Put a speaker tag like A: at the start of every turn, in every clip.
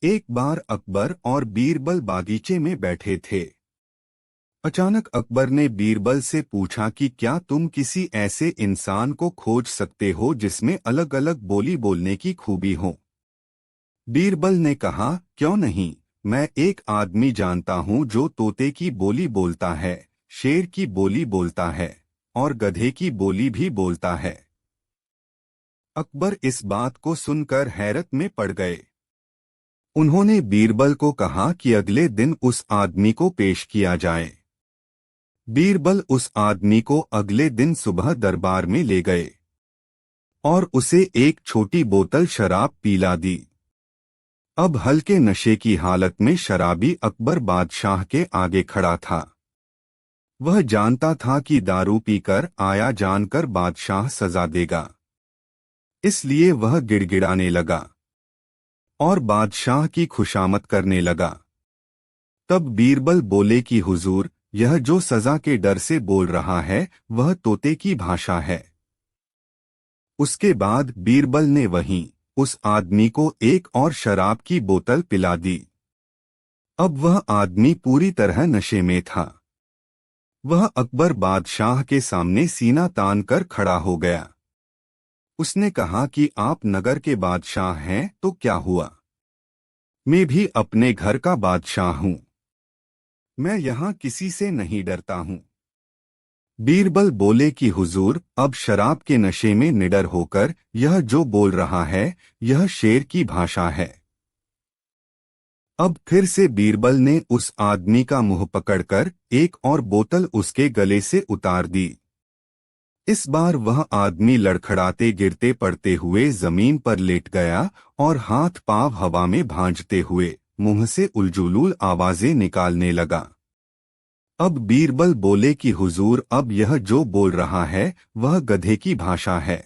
A: एक बार अकबर और बीरबल बागीचे में बैठे थे। अचानक अकबर ने बीरबल से पूछा कि क्या तुम किसी ऐसे इंसान को खोज सकते हो जिसमें अलग अलग बोली बोलने की खूबी हो। बीरबल ने कहा, क्यों नहीं, मैं एक आदमी जानता हूँ जो तोते की बोली बोलता है, शेर की बोली बोलता है और गधे की बोली भी बोलता है। अकबर इस बात को सुनकर हैरत में पड़ गए। उन्होंने बीरबल को कहा कि अगले दिन उस आदमी को पेश किया जाए। बीरबल उस आदमी को अगले दिन सुबह दरबार में ले गए और उसे एक छोटी बोतल शराब पिला दी। अब हल्के नशे की हालत में शराबी अकबर बादशाह के आगे खड़ा था। वह जानता था कि दारू पीकर आया जानकर बादशाह सजा देगा, इसलिए वह गिड़गिड़ाने लगा और बादशाह की खुशामद करने लगा। तब बीरबल बोले कि हुजूर, यह जो सजा के डर से बोल रहा है वह तोते की भाषा है। उसके बाद बीरबल ने वहीं उस आदमी को एक और शराब की बोतल पिला दी। अब वह आदमी पूरी तरह नशे में था। वह अकबर बादशाह के सामने सीना तान कर खड़ा हो गया। उसने कहा कि आप नगर के बादशाह हैं तो क्या हुआ, मैं भी अपने घर का बादशाह हूं। मैं यहाँ किसी से नहीं डरता हूँ। बीरबल बोले कि हुजूर, अब शराब के नशे में निडर होकर यह जो बोल रहा है यह शेर की भाषा है। अब फिर से बीरबल ने उस आदमी का मुंह पकड़कर एक और बोतल उसके गले से उतार दी। इस बार वह आदमी लड़खड़ाते गिरते पड़ते हुए जमीन पर लेट गया और हाथ पांव हवा में भांजते हुए मुंह से उलझुलूल आवाजें निकालने लगा। अब बीरबल बोले कि हुजूर, अब यह जो बोल रहा है वह गधे की भाषा है।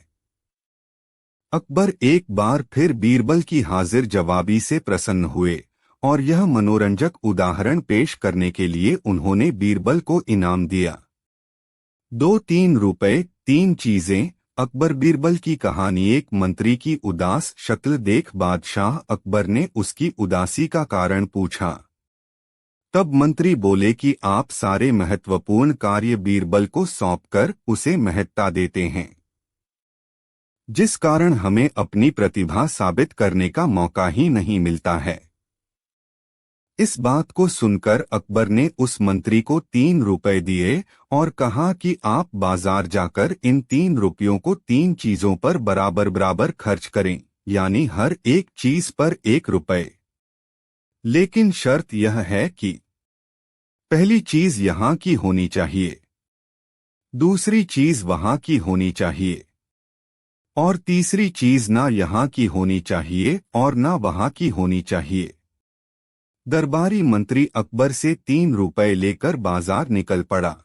A: अकबर एक बार फिर बीरबल की हाजिर जवाबी से प्रसन्न हुए और यह मनोरंजक उदाहरण पेश करने के लिए उन्होंने बीरबल को इनाम दिया। 2-3 रुपए 3 चीजें। अकबर बीरबल की कहानी। एक मंत्री की उदास शक्ल देख बादशाह अकबर ने उसकी उदासी का कारण पूछा। तब मंत्री बोले कि आप सारे महत्वपूर्ण कार्य बीरबल को सौंपकर उसे महत्ता देते हैं, जिस कारण हमें अपनी प्रतिभा साबित करने का मौका ही नहीं मिलता है। इस बात को सुनकर अकबर ने उस मंत्री को 3 रुपए दिए और कहा कि आप बाजार जाकर इन 3 रुपयों को 3 चीजों पर बराबर बराबर खर्च करें, यानी हर एक चीज पर 1 रुपए। लेकिन शर्त यह है कि पहली चीज यहाँ की होनी चाहिए, दूसरी चीज वहाँ की होनी चाहिए और तीसरी चीज ना यहाँ की होनी चाहिए और ना वहाँ की होनी चाहिए। दरबारी मंत्री अकबर से 3 रुपए लेकर बाजार निकल पड़ा।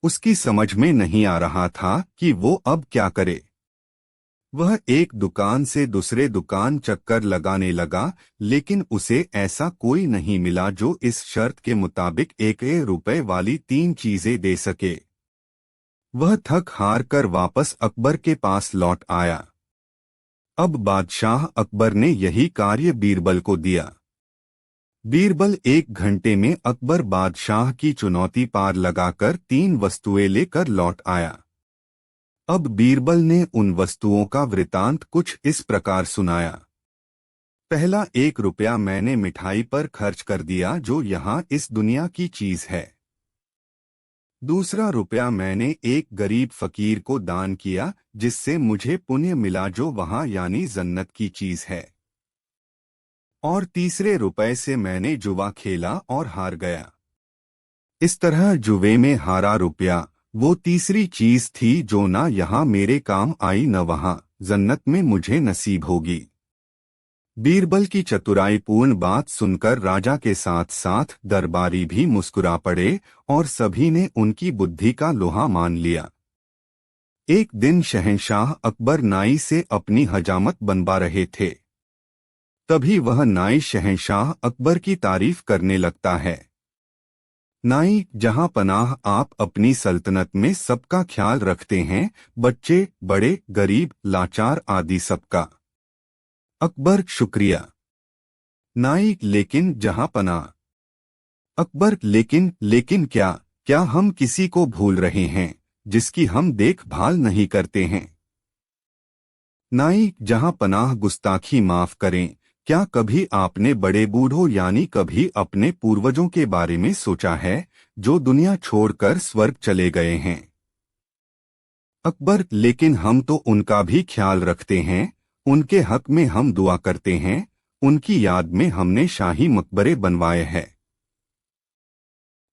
A: उसकी समझ में नहीं आ रहा था कि वो अब क्या करे। वह एक दुकान से दूसरे दुकान चक्कर लगाने लगा, लेकिन उसे ऐसा कोई नहीं मिला जो इस शर्त के मुताबिक 1 रुपए वाली 3 चीजें दे सके। वह थक हार कर वापस अकबर के पास लौट आया। अब बादशाह अकबर ने यही कार्य बीरबल को दिया। बीरबल 1 घंटे में अकबर बादशाह की चुनौती पार लगाकर 3 वस्तुएं लेकर लौट आया। अब बीरबल ने उन वस्तुओं का वृतांत कुछ इस प्रकार सुनाया। पहला, 1 रुपया मैंने मिठाई पर खर्च कर दिया जो यहाँ इस दुनिया की चीज है। दूसरा रुपया मैंने एक गरीब फकीर को दान किया जिससे मुझे पुण्य मिला जो वहाँ यानी जन्नत की चीज है। और तीसरे रुपए से मैंने जुआ खेला और हार गया। इस तरह जुए में हारा रुपया वो तीसरी चीज थी जो ना यहाँ मेरे काम आई न वहाँ जन्नत में मुझे नसीब होगी। बीरबल की चतुराईपूर्ण बात सुनकर राजा के साथ साथ दरबारी भी मुस्कुरा पड़े और सभी ने उनकी बुद्धि का लोहा मान लिया। एक दिन शहंशाह अकबर नाई से अपनी हजामत बनवा रहे थे। तभी वह नाई शहंशाह अकबर की तारीफ करने लगता है। नाई, जहां पनाह, आप अपनी सल्तनत में सबका ख्याल रखते हैं, बच्चे बड़े गरीब लाचार आदि सबका। अकबर, शुक्रिया। नाइक लेकिन जहां पनाह। अकबर लेकिन क्या क्या हम किसी को भूल रहे हैं जिसकी हम देखभाल नहीं करते हैं? नाइक जहां पनाह गुस्ताखी माफ करें, क्या कभी आपने बड़े बूढ़ों यानी कभी अपने पूर्वजों के बारे में सोचा है जो दुनिया छोड़कर स्वर्ग चले गए हैं? अकबर लेकिन हम तो उनका भी ख्याल रखते हैं, उनके हक में हम दुआ करते हैं, उनकी याद में हमने शाही मकबरे बनवाए हैं।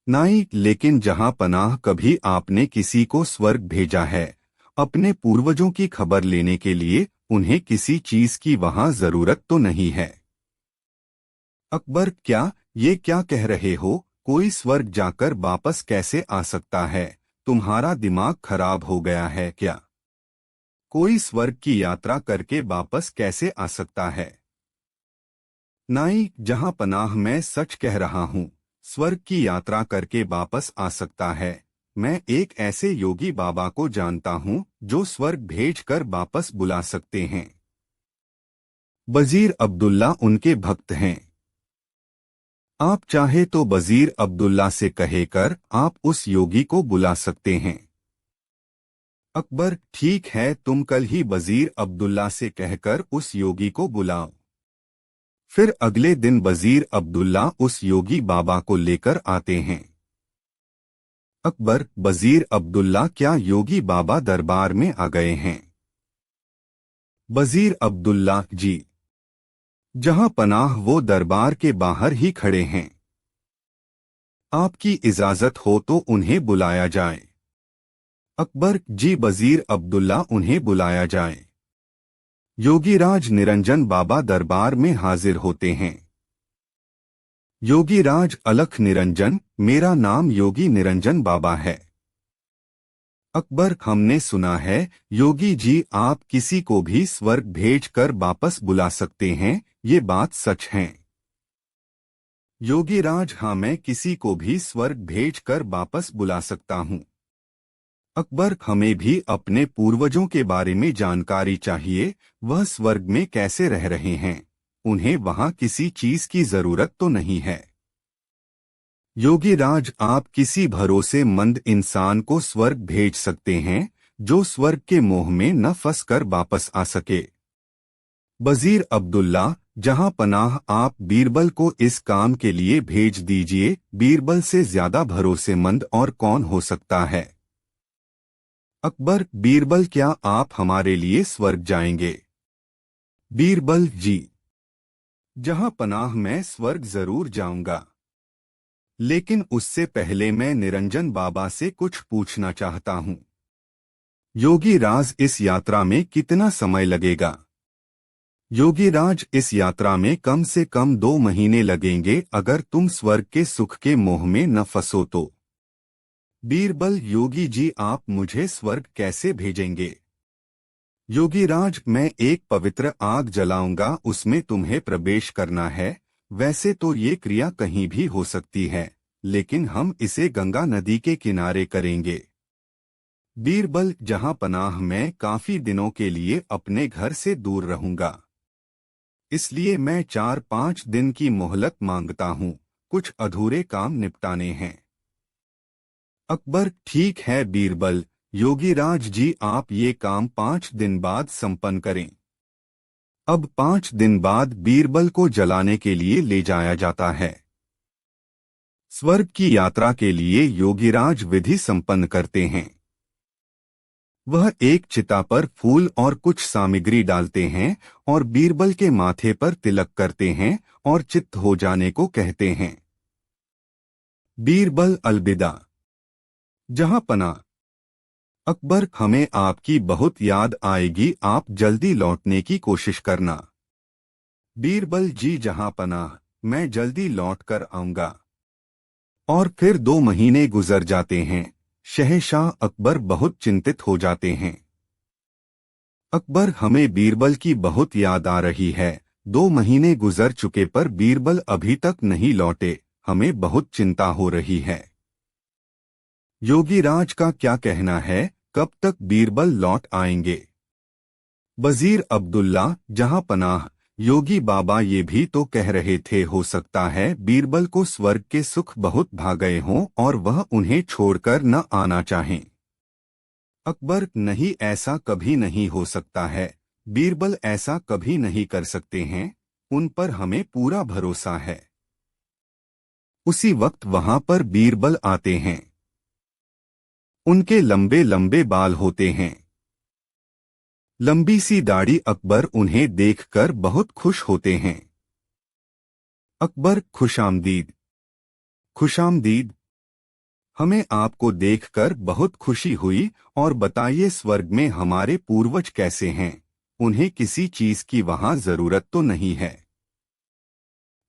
A: नाइक लेकिन जहां पनाह कभी आपने किसी को स्वर्ग भेजा है अपने पूर्वजों की खबर लेने के लिए? उन्हें किसी चीज की वहां जरूरत तो नहीं है। अकबर ये क्या कह रहे हो? कोई स्वर्ग जाकर वापस कैसे आ सकता है? तुम्हारा दिमाग खराब हो गया है क्या? कोई स्वर्ग की यात्रा करके वापस कैसे आ सकता है? नाइक जहां पनाह मैं सच कह रहा हूं, स्वर्ग की यात्रा करके वापस आ सकता है। मैं एक ऐसे योगी बाबा को जानता हूं जो स्वर्ग भेजकर वापस बुला सकते हैं। वजीर अब्दुल्ला उनके भक्त हैं। आप चाहे तो वजीर अब्दुल्ला से कहेकर आप उस योगी को बुला सकते हैं। अकबर ठीक है, तुम कल ही वजीर अब्दुल्ला से कहकर उस योगी को बुलाओ। फिर अगले दिन वजीर अब्दुल्ला उस योगी बाबा को लेकर आते हैं। अकबर वजीर अब्दुल्ला क्या योगी बाबा दरबार में आ गए हैं? वजीर अब्दुल्ला जी जहां पनाह वो दरबार के बाहर ही खड़े हैं। आपकी इजाजत हो तो उन्हें बुलाया जाए। अकबर जी वजीर अब्दुल्ला उन्हें बुलाया जाए। योगीराज निरंजन बाबा दरबार में हाजिर होते हैं। योगीराज अलख निरंजन, मेरा नाम योगी निरंजन बाबा है। अकबर हमने सुना है योगी जी आप किसी को भी स्वर्ग भेजकर वापस बुला सकते हैं, ये बात सच है? योगीराज हाँ, मैं किसी को भी स्वर्ग भेजकर वापस बुला सकता हूँ। अकबर हमें भी अपने पूर्वजों के बारे में जानकारी चाहिए, वह स्वर्ग में कैसे रह रहे हैं, उन्हें वहां किसी चीज की जरूरत तो नहीं है। योगीराज आप किसी भरोसेमंद इंसान को स्वर्ग भेज सकते हैं जो स्वर्ग के मोह में न फंसकर वापस आ सके। वजीर अब्दुल्ला जहां पनाह आप बीरबल को इस काम के लिए भेज दीजिए। बीरबल से ज्यादा भरोसेमंद और कौन हो सकता है? अकबर बीरबल क्या आप हमारे लिए स्वर्ग जाएंगे? बीरबल जी जहां पनाह मैं स्वर्ग जरूर जाऊंगा, लेकिन उससे पहले मैं निरंजन बाबा से कुछ पूछना चाहता हूं। योगीराज इस यात्रा में कितना समय लगेगा? योगीराज इस यात्रा में कम से कम 2 महीने लगेंगे अगर तुम स्वर्ग के सुख के मोह में न फंसो तो। बीरबल योगी जी आप मुझे स्वर्ग कैसे भेजेंगे? योगीराज मैं एक पवित्र आग जलाऊंगा, उसमें तुम्हें प्रवेश करना है। वैसे तो ये क्रिया कहीं भी हो सकती है, लेकिन हम इसे गंगा नदी के किनारे करेंगे। बीरबल जहां पनाह मैं काफी दिनों के लिए अपने घर से दूर रहूंगा, इसलिए मैं 4-5 दिन की मोहलत मांगता हूँ, कुछ अधूरे काम निपटाने हैं। अकबर ठीक है बीरबल, योगीराज जी आप ये काम 5 दिन बाद संपन्न करें। अब 5 दिन बाद बीरबल को जलाने के लिए ले जाया जाता है। स्वर्ग की यात्रा के लिए योगीराज विधि संपन्न करते हैं। वह एक चिता पर फूल और कुछ सामग्री डालते हैं और बीरबल के माथे पर तिलक करते हैं और चित्त हो जाने को कहते हैं। बीरबल अलविदा। जहां पना अकबर हमें आपकी बहुत याद आएगी, आप जल्दी लौटने की कोशिश करना। बीरबल जी जहां पनाह मैं जल्दी लौट कर आऊंगा। और फिर 2 महीने गुजर जाते हैं। शहंशाह अकबर बहुत चिंतित हो जाते हैं। अकबर हमें बीरबल की बहुत याद आ रही है। 2 महीने गुजर चुके पर बीरबल अभी तक नहीं लौटे, हमें बहुत चिंता हो रही है। योगीराज का क्या कहना है, कब तक बीरबल लौट आएंगे? वजीर अब्दुल्ला जहां पनाह योगी बाबा ये भी तो कह रहे थे हो सकता है बीरबल को स्वर्ग के सुख बहुत भा गए हों और वह उन्हें छोड़कर न आना चाहें। अकबर, नहीं, ऐसा कभी नहीं हो सकता है। बीरबल ऐसा कभी नहीं कर सकते हैं। उन पर हमें पूरा भरोसा है। उसी वक्त वहां पर बीरबल आते हैं। उनके लंबे लंबे बाल होते हैं, लंबी सी दाढ़ी। अकबर उन्हें देखकर बहुत खुश होते हैं। अकबर, खुशामदीद। खुशामदीद। हमें आपको देखकर बहुत खुशी हुई। और बताइए स्वर्ग में हमारे पूर्वज कैसे हैं? उन्हें किसी चीज की वहां जरूरत तो नहीं है?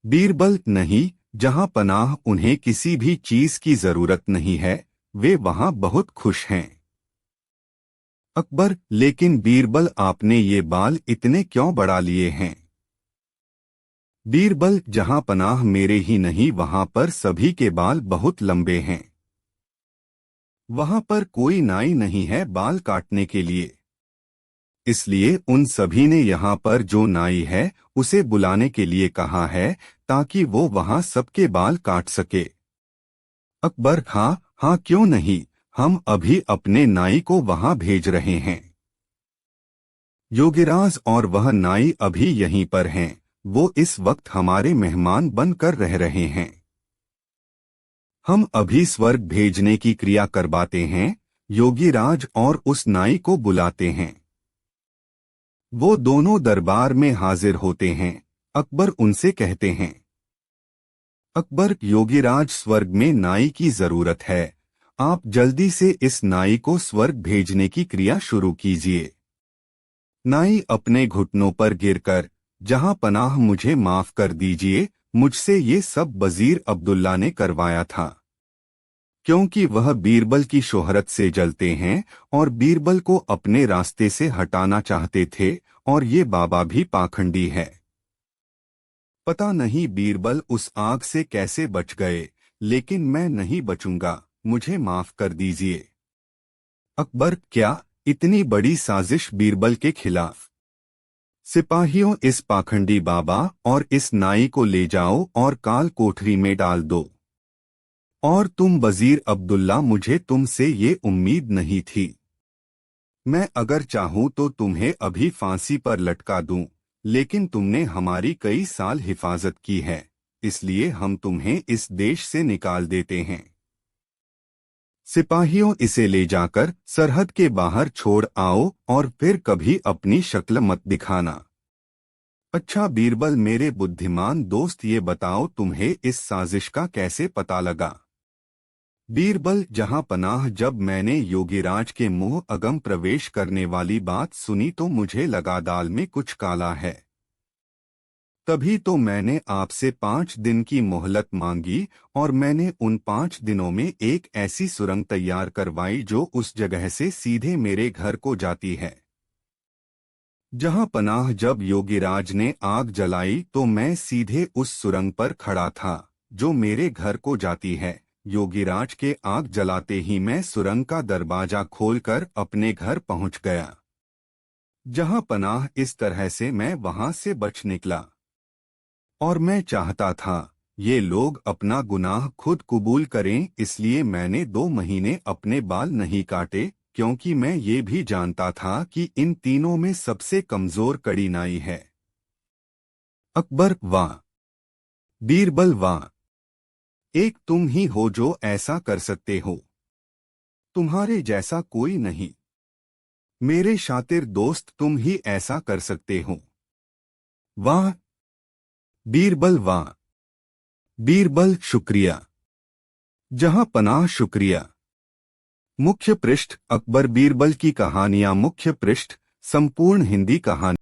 A: बीरबल, नहीं, जहां पनाह उन्हें किसी भी चीज की जरूरत नहीं है। वे वहां बहुत खुश हैं। अकबर, लेकिन बीरबल आपने ये बाल इतने क्यों बढ़ा लिए हैं? बीरबल, जहां पनाह मेरे ही नहीं वहां पर सभी के बाल बहुत लंबे हैं। वहां पर कोई नाई नहीं है बाल काटने के लिए। इसलिए उन सभी ने यहाँ पर जो नाई है उसे बुलाने के लिए कहा है ताकि वो वहां सबके बाल काट सके। अकबर, हाँ हाँ, क्यों नहीं, हम अभी अपने नाई को वहां भेज रहे हैं। योगीराज और वह नाई अभी यहीं पर हैं। वो इस वक्त हमारे मेहमान बनकर रह रहे हैं। हम अभी स्वर्ग भेजने की क्रिया करवाते हैं। योगीराज और उस नाई को बुलाते हैं। वो दोनों दरबार में हाजिर होते हैं। अकबर उनसे कहते हैं, अकबर, योगीराज, स्वर्ग में नाई की जरूरत है। आप जल्दी से इस नाई को स्वर्ग भेजने की क्रिया शुरू कीजिए। नाई अपने घुटनों पर गिरकर, जहां पनाह, मुझे माफ कर दीजिए, मुझसे ये सब वजीर अब्दुल्ला ने करवाया था। क्योंकि वह बीरबल की शोहरत से जलते हैं और बीरबल को अपने रास्ते से हटाना चाहते थे। और ये बाबा भी पाखंडी है। पता नहीं बीरबल उस आग से कैसे बच गए, लेकिन मैं नहीं बचूंगा, मुझे माफ कर दीजिए। अकबर, क्या इतनी बड़ी साजिश बीरबल के खिलाफ? सिपाहियों, इस पाखंडी बाबा और इस नाई को ले जाओ और काल कोठरी में डाल दो। और तुम वजीर अब्दुल्ला, मुझे तुमसे ये उम्मीद नहीं थी। मैं अगर चाहूं तो तुम्हें अभी फांसी पर लटका दूं, लेकिन तुमने हमारी कई साल हिफाजत की है, इसलिए हम तुम्हें इस देश से निकाल देते हैं। सिपाहियों, इसे ले जाकर सरहद के बाहर छोड़ आओ और फिर कभी अपनी शक्ल मत दिखाना। अच्छा बीरबल, मेरे बुद्धिमान दोस्त, ये बताओ तुम्हें इस साजिश का कैसे पता लगा? बीरबल, जहां पनाह, जब मैंने योगीराज के मुंह अगम प्रवेश करने वाली बात सुनी तो मुझे लगा दाल में कुछ काला है। तभी तो मैंने आपसे 5 दिन की मोहलत मांगी और मैंने उन 5 दिनों में एक ऐसी सुरंग तैयार करवाई जो उस जगह से सीधे मेरे घर को जाती है। जहां पनाह, जब योगीराज ने आग जलाई तो मैं सीधे उस सुरंग पर खड़ा था जो मेरे घर को जाती है। योगीराज के आग जलाते ही मैं सुरंग का दरवाजा खोलकर अपने घर पहुंच गया। जहां पनाह, इस तरह से मैं वहां से बच निकला। और मैं चाहता था ये लोग अपना गुनाह खुद कबूल करें, इसलिए मैंने 2 महीने अपने बाल नहीं काटे, क्योंकि मैं ये भी जानता था कि इन तीनों में सबसे कमजोर कड़ी नाई है। अकबर, वाह! बीरबल, वाह! एक तुम ही हो जो ऐसा कर सकते हो। तुम्हारे जैसा कोई नहीं। मेरे शातिर दोस्त, तुम ही ऐसा कर सकते हो। वाह बीरबल, वाह! बीरबल, शुक्रिया। जहां पनाह, शुक्रिया। मुख्य पृष्ठ, अकबर बीरबल की कहानियां। मुख्य पृष्ठ, संपूर्ण हिंदी कहानी।